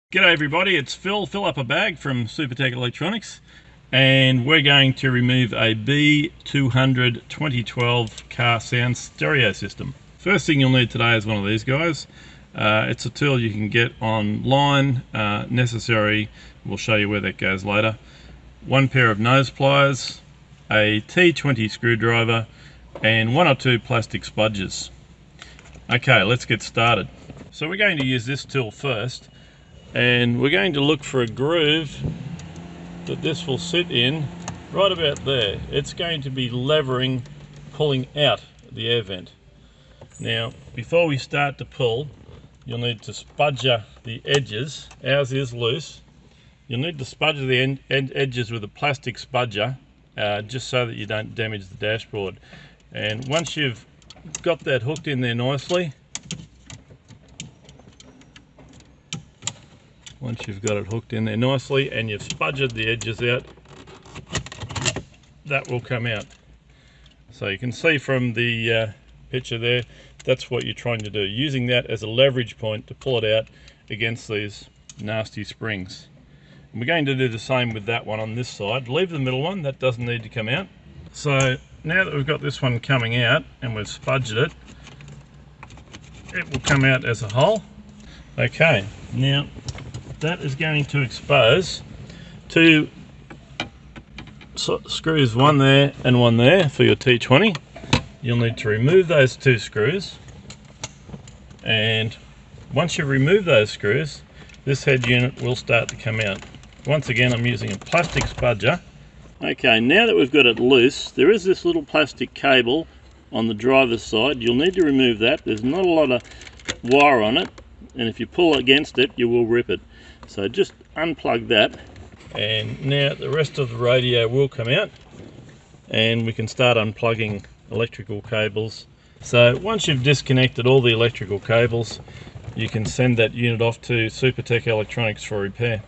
G'day everybody, it's Phil up a bag from Supertech Electronics, and we're going to remove a B200 2012 car sound stereo system. First thing you'll need today is one of these guys. It's a tool you can get online, necessary, we'll show you where that goes later. One pair of nose pliers, a T20 screwdriver, and one or two plastic spudges. Okay, let's get started. So we're going to use this tool first, and we're going to look for a groove that this will sit in right about there. It's going to be levering, pulling out the air vent. Now, before we start to pull, you'll need to spudger the edges. Ours is loose. You'll need to spudger the edges with a plastic spudger, just so that you don't damage the dashboard. And once you've got that hooked in there nicely, and you've spudgered the edges out, that will come out. So you can see from the picture there, that's what you're trying to do, using that as a leverage point to pull it out against these nasty springs. And we're going to do the same with that one on this side. Leave the middle one, that doesn't need to come out. So now that we've got this one coming out and we've spudged it, it will come out as a whole. Okay, now that is going to expose two screws, one there and one there for your T20. You'll need to remove those two screws, and once you remove those screws, this head unit will start to come out. Once again, I'm using a plastic spudger. Okay, now that we've got it loose, there is this little plastic cable on the driver's side. You'll need to remove that. There's not a lot of wire on it, and if you pull against it, you will rip it. So just unplug that, and now the rest of the radio will come out, and we can start unplugging electrical cables. So once you've disconnected all the electrical cables, you can send that unit off to Supertech Electronics for repair.